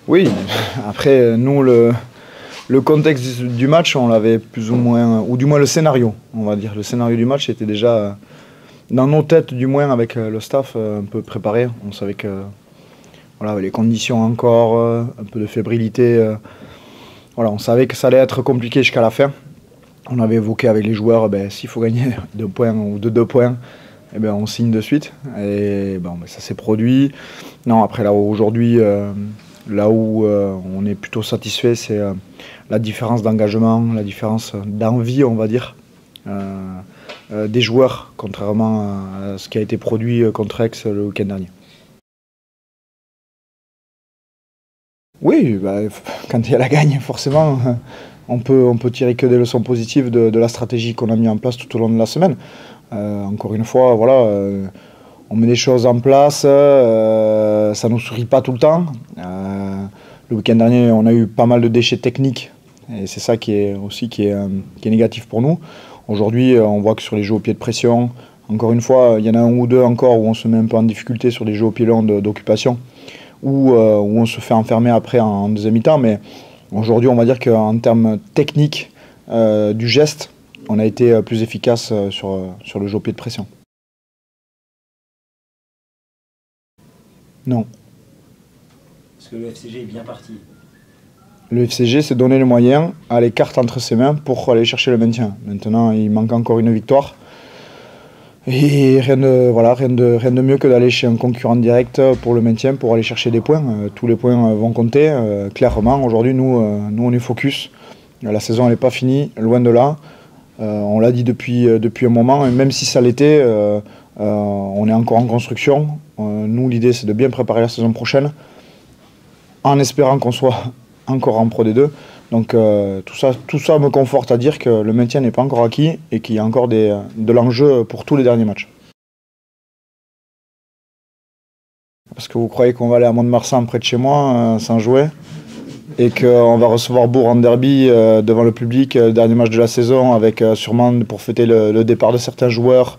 Oui, après, nous, le contexte du match, on l'avait plus ou moins, ou du moins le scénario, on va dire. Le scénario du match était déjà dans nos têtes, du moins avec le staff, un peu préparé. On savait que voilà, les conditions encore, un peu de fébrilité, voilà, on savait que ça allait être compliqué jusqu'à la fin. On avait évoqué avec les joueurs, s'il faut gagner 2 points ou de 2 points, eh ben, on signe de suite. Et bon, ça s'est produit. Non, après, là, aujourd'hui, là où on est plutôt satisfait, c'est la différence d'engagement, la différence d'envie, on va dire, des joueurs, contrairement à ce qui a été produit contre Aix le week-end dernier. Oui, quand il y a la gagne, forcément, on peut tirer que des leçons positives de la stratégie qu'on a mis en place tout au long de la semaine. Encore une fois, voilà, on met des choses en place, ça ne nous sourit pas tout le temps. Le week-end dernier, on a eu pas mal de déchets techniques, et c'est ça qui est négatif pour nous. Aujourd'hui, on voit que sur les jeux au pied de pression, encore une fois, il y en a un ou deux encore où on se met un peu en difficulté sur des jeux au pied long d'occupation, où on se fait enfermer après en deuxième mi-temps. Mais aujourd'hui, on va dire qu'en termes techniques du geste, on a été plus efficace sur le jeu au pied de pression. Non. Parce que le FCG est bien parti. Le FCG s'est donné les moyens, a les cartes entre ses mains pour aller chercher le maintien. Maintenant, il manque encore une victoire. Et rien de mieux que d'aller chez un concurrent direct pour le maintien, pour aller chercher des points. Tous les points vont compter. Clairement, aujourd'hui, nous, on est focus. La saison n'est pas finie, loin de là. On l'a dit depuis un moment, et même si ça l'était, on est encore en construction. Nous, l'idée, c'est de bien préparer la saison prochaine, en espérant qu'on soit encore en Pro D2. Donc tout ça me conforte à dire que le maintien n'est pas encore acquis et qu'il y a encore de l'enjeu pour tous les derniers matchs. Parce que vous croyez qu'on va aller à Mont-de-Marsan près de chez moi sans jouer et qu'on va recevoir Bourg en derby devant le public, dernier match de la saison, avec sûrement pour fêter le départ de certains joueurs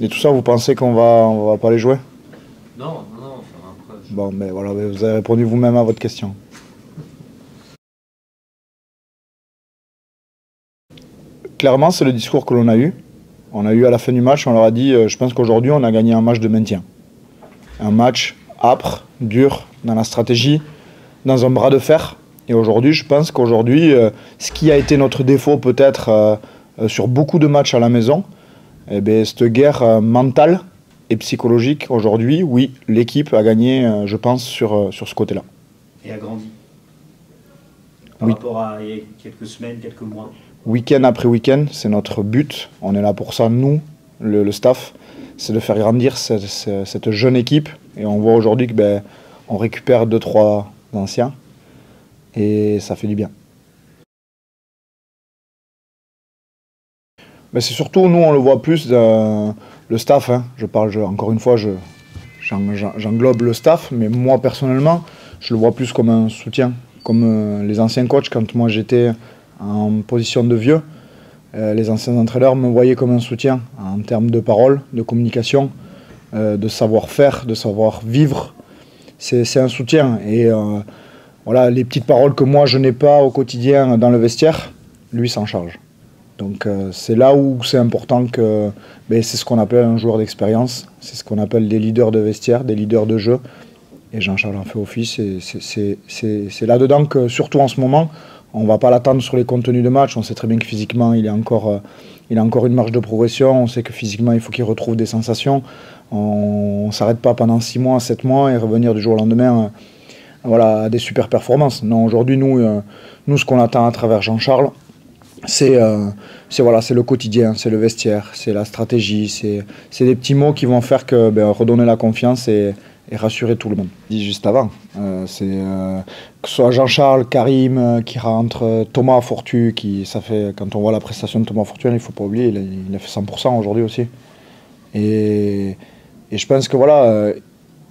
et tout ça, vous pensez qu'on va pas les jouer? Non, enfin, après. Bon, mais voilà, vous avez répondu vous-même à votre question. Clairement, c'est le discours que l'on a eu. On a eu à la fin du match, on leur a dit je pense qu'aujourd'hui, on a gagné un match de maintien. Un match âpre, dur, dans la stratégie, dans un bras de fer. Et aujourd'hui, je pense qu'aujourd'hui, ce qui a été notre défaut peut-être sur beaucoup de matchs à la maison, eh bien, cette guerre mentale et psychologique, aujourd'hui, oui, l'équipe a gagné, je pense, sur ce côté-là. Et a grandi. Par Oui. rapport à il y a quelques semaines, quelques mois. Week-end après week-end, c'est notre but. On est là pour ça, nous, le staff. C'est de faire grandir cette jeune équipe. Et on voit aujourd'hui que on récupère 2-3 anciens. Et ça fait du bien. C'est surtout, nous, on le voit plus, le staff. Hein. Encore une fois, j'englobe le staff. Mais moi, personnellement, je le vois plus comme un soutien. Comme les anciens coachs, quand moi j'étais en position de vieux, les anciens entraîneurs me voyaient comme un soutien en termes de parole, de communication, de savoir-faire, de savoir-vivre. C'est un soutien. Et voilà, les petites paroles que moi je n'ai pas au quotidien dans le vestiaire, lui s'en charge. Donc c'est là où c'est important que c'est ce qu'on appelle un joueur d'expérience, c'est ce qu'on appelle des leaders de vestiaire, des leaders de jeu. Et Jean-Charles en fait office. Et c'est là-dedans que, surtout en ce moment, on ne va pas l'attendre sur les contenus de match. On sait très bien que physiquement, il a encore une marge de progression. On sait que physiquement, il faut qu'il retrouve des sensations. On ne s'arrête pas pendant 6 mois, 7 mois et revenir du jour au lendemain à des super performances. Non, aujourd'hui, nous, ce qu'on attend à travers Jean-Charles, c'est le quotidien, c'est le vestiaire, c'est la stratégie, c'est des petits mots qui vont faire que redonner la confiance et rassurer tout le monde. Dit juste avant, que ce soit Jean-Charles, Karim qui rentre, Thomas Fortu, quand on voit la prestation de Thomas Fortu, il ne faut pas oublier, il a fait 100% aujourd'hui aussi. Et je pense que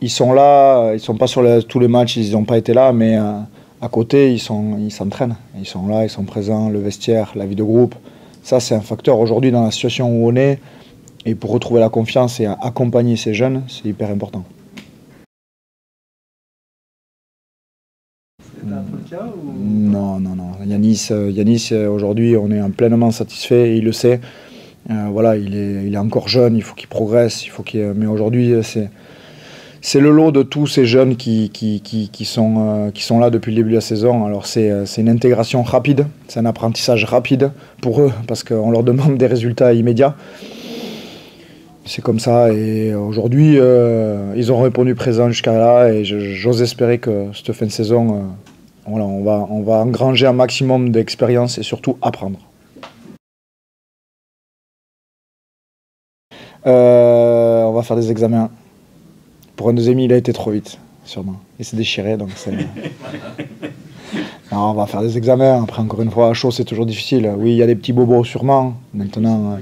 ils sont là, ils ne sont pas sur tous les matchs, ils n'ont pas été là, mais à côté, ils s'entraînent. Ils sont là, ils sont présents, le vestiaire, la vie de groupe. Ça, c'est un facteur aujourd'hui dans la situation où on est. Et pour retrouver la confiance et accompagner ces jeunes, c'est hyper important. C'était un peu le cas ou... Non. Yanis, aujourd'hui, on est pleinement satisfait et il le sait. Voilà, il est encore jeune, il faut qu'il progresse, mais aujourd'hui, c'est le lot de tous ces jeunes qui sont là depuis le début de la saison. Alors c'est une intégration rapide, c'est un apprentissage rapide pour eux, parce qu'on leur demande des résultats immédiats. C'est comme ça, et aujourd'hui, ils ont répondu présent jusqu'à là, et j'ose espérer que cette fin de saison, voilà, on va engranger un maximum d'expérience et surtout apprendre. On va faire des examens. Pour un deuxième, il a été trop vite, sûrement. Il s'est déchiré, donc c'est... Non, on va faire des examens. Après, encore une fois, à chaud, c'est toujours difficile. Oui, il y a des petits bobos, sûrement. Maintenant,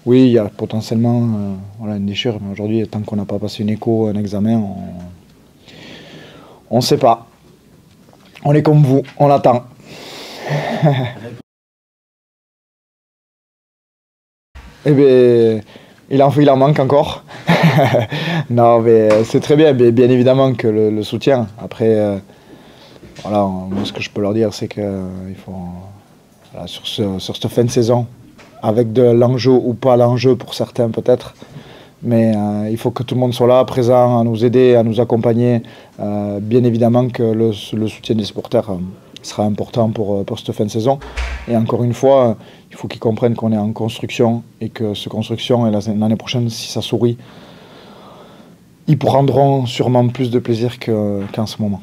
oui, il y a potentiellement voilà, une déchirure. Mais aujourd'hui, tant qu'on n'a pas passé une écho, un examen, on ne sait pas. On est comme vous, on attend. Eh bien... Il en manque encore. Non, mais c'est très bien, bien évidemment que le soutien. Après, voilà, moi, ce que je peux leur dire, c'est qu'il faut, voilà, sur cette fin de saison, avec de l'enjeu ou pas l'enjeu pour certains peut-être, mais il faut que tout le monde soit là, présent, à nous aider, à nous accompagner. Bien évidemment que le soutien des supporters sera important pour cette fin de saison. Et encore une fois, il faut qu'ils comprennent qu'on est en construction et que cette construction, et l'année prochaine, si ça sourit, ils prendront sûrement plus de plaisir qu'en ce moment.